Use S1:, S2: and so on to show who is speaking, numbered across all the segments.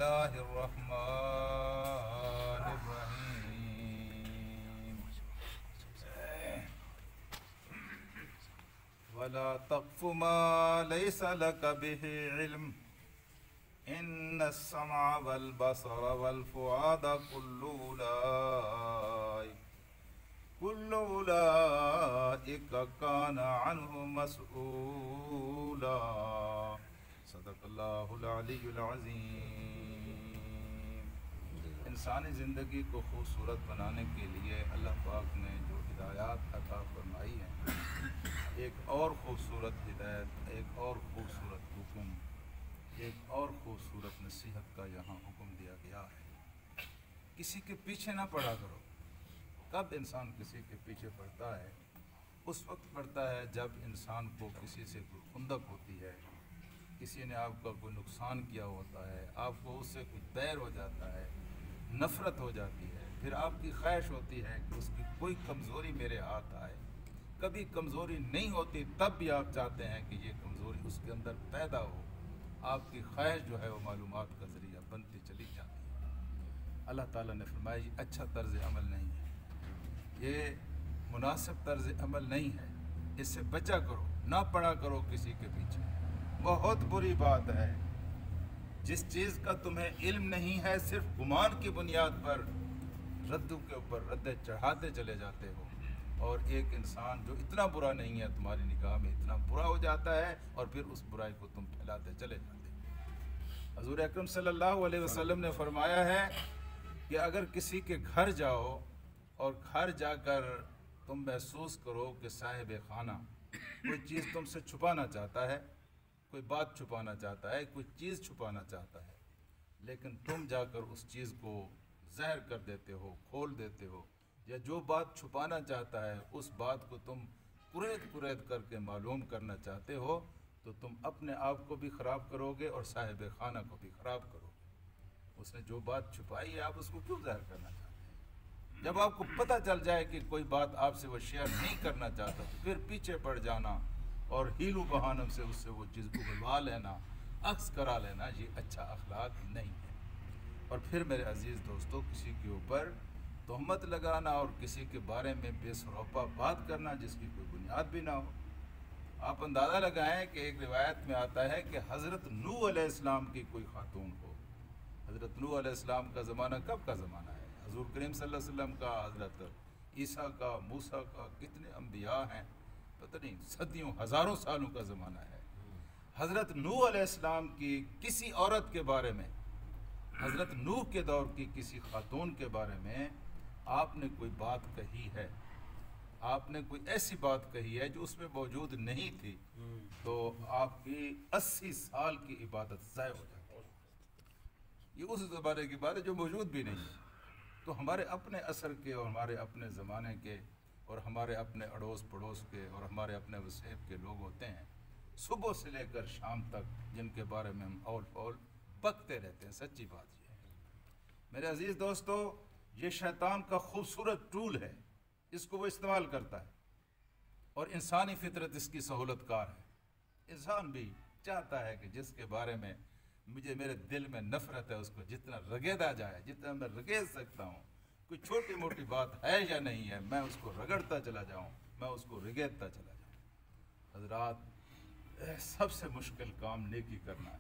S1: الله الرحمن الرحيم ولا تقف ما ليس لك به علم إن السمع والبصر والفؤاد كل أولئك كان عنه مسؤولا صدق اللہ العلی العظیم۔ انسانی زندگی کو خوبصورت بنانے کے لیے اللہ پاک نے جو ہدایات عطا فرمائی ہیں، ایک اور خوبصورت ہدایت، ایک اور خوبصورت حکم، ایک اور خوبصورت نصیحت کا یہاں حکم دیا گیا ہے۔ کسی کے پیچھے نہ پڑا کرو۔ کب انسان کسی کے پیچھے پڑتا ہے؟ اس وقت پڑتا ہے جب انسان کو کسی سے کوئی خندق ہوتی ہے، کسی نے آپ کا کوئی نقصان کیا ہوتا ہے، آپ کو اس سے کچھ بیر ہو جاتا ہے، نفرت ہو جاتی ہے، پھر آپ کی خواہش ہوتی ہے کہ اس کی کوئی کمزوری میرے ہاتھ آئے۔ کبھی کمزوری نہیں ہوتی تب بھی آپ چاہتے ہیں کہ یہ کمزوری اس کے اندر پیدا ہو۔ آپ کی خواہش جو ہے وہ معلومات کا ذریعہ بنتی چلی جاتی ہے۔ اللہ تعالیٰ نے فرمایا یہ اچھا طرز عمل نہیں ہے، یہ مناسب طرز عمل نہیں ہے، اس سے بچا کرو، نہ پڑا کرو کسی کے پیچھے۔ بہت بری بات ہے جس چیز کا تمہیں علم نہیں ہے، صرف گمان کی بنیاد پر ردوں کے اوپر ردیں چڑھاتے چلے جاتے ہو، اور ایک انسان جو اتنا برا نہیں ہے تمہاری نگاہ میں اتنا برا ہو جاتا ہے، اور پھر اس برائی کو تم پھیلاتے چلے جاتے ہو۔ حضور اکرم صلی اللہ علیہ وسلم نے فرمایا ہے کہ اگر کسی کے گھر جاؤ اور گھر جا کر تم محسوس کرو کہ صاحب خانہ کوئی چیز تم سے چھپانا چاہتا ہے، کوئی بات چھپانا چاہتا ہے، کوئی چیز چھپانا چاہتا ہے، لیکن تم جا کر اس چیز کو ظاہر کر دیتے ہو، کھول دیتے ہو، یا جو بات چھپانا چاہتا ہے اس بات کو تم قرید کر کے معلوم کرنا چاہتے ہو، تو تم اپنے آپ کو بھی خراب کرو گے اور صاحب خانہ کو بھی خراب کرو گے۔ اس نے جو بات چھپائی ہے آپ اس کو کیوں ظاہر کرنا چاہتے ہیں؟ جب آپ کو پتہ چل جائے کہ کوئی بات آپ سے وہ شیئر نہیں کرنا چاہتا تو پھر پیچھے پڑ جانا اور ہیلو بہانم سے اس سے وہ چیز اگلوا لینا، عکس کرا لینا، یہ اچھا اخلاق نہیں ہے۔ اور پھر میرے عزیز دوستو، کسی کے اوپر تہمت لگانا اور کسی کے بارے میں بے سروپا بات کرنا جس کی کوئی بنیاد بھی نہ ہو۔ آپ اندازہ لگائیں کہ ایک روایت میں آتا ہے کہ حضرت نوح علیہ السلام کی کوئی خاتون ہو۔ حضرت نوح علیہ السلام کا زمانہ کب کا زمانہ ہے؟ حضور کریم صلی اللہ علیہ وسلم کا، حضرت عیسیٰ کا، موسیٰ کا، کتنے انبیاء ہیں، پتہ نہیں صدیوں ہزاروں سالوں کا زمانہ ہے۔ حضرت نوح علیہ السلام کی کسی عورت کے بارے میں، حضرت نوح کے دور کی کسی خاتون کے بارے میں آپ نے کوئی بات کہی ہے، آپ نے کوئی ایسی بات کہی ہے جو اس میں موجود نہیں تھی، تو آپ کی 80 سال کی عبادت ضائع ہو جاتی ہے۔ یہ اس زمانے کی بات ہے جو موجود بھی نہیں ہے۔ تو ہمارے اپنے اثر کے اور ہمارے اپنے زمانے کے اور ہمارے اپنے اڑوس پڑوس کے اور ہمارے اپنے وسیب کے لوگ ہوتے ہیں، صبح سے لے کر شام تک، جن کے بارے میں ہم اول پول بکتے رہتے ہیں۔ سچی بات یہ ہے میرے عزیز دوستو، یہ شیطان کا خوبصورت ٹول ہے، اس کو وہ استعمال کرتا ہے، اور انسانی فطرت اس کی سہولت کار ہے۔ انسان بھی چاہتا ہے کہ جس کے بارے میں میرے دل میں نفرت ہے اس کو جتنا رگیدا جائے، جتنا میں رگیز سکتا ہوں، کوئی چھوٹی موٹی بات ہے یا نہیں ہے، میں اس کو رگڑتا چلا جاؤں، میں اس کو رگیدتا چلا جاؤں۔ حضرات، سب سے مشکل کام نیکی کرنا ہے۔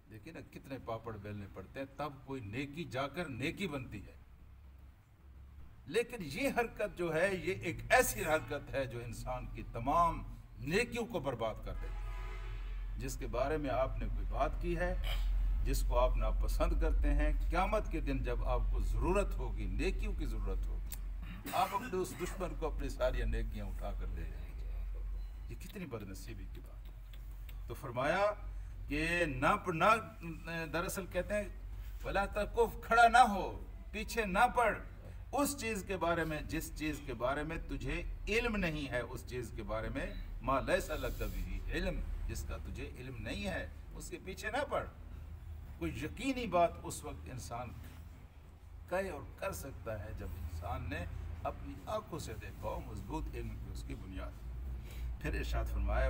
S1: دیکھیں نا کتنے پاپڑ بیلنے پڑتے ہیں تب کوئی نیکی جا کر نیکی بنتی ہے، لیکن یہ حرکت جو ہے یہ ایک ایسی حرکت ہے جو انسان کی تمام نیکیوں کو برباد کر دیتی ہے۔ جس کے بارے میں آپ نے کوئی بات کی ہے، جس کو آپ ناپسند کرتے ہیں، قیامت کے دن جب آپ کو ضرورت ہوگی، نیکیوں کی ضرورت ہوگی، آپ اپنے اس دشمن کو اپنی ساری نیکیاں اٹھا کر دے جائیں گے۔ یہ کتنی بدنصیبی کی بات ہے۔ تو فرمایا کہ نہ دراصل کہتے ہیں وَلَا تَقُفْ، کھڑا نہ ہو، پیچھے نہ پڑ اس چیز کے بارے میں جس چیز کے بارے میں تجھے علم نہیں ہے، اس چیز کے بارے میں مَا لَيْسَ لَكَ بِهِ علم، جس کا تجھے علم نہیں ہے اس کے پیچھے نہ پڑ۔ کوئی یقینی بات اس وقت انسان کہے اور کر سکتا ہے جب انسان نے اپنی آنکھوں سے دیکھا ہو، مضبوط علم کی اس کی بنیاد۔ پھر ارشاد فرمایا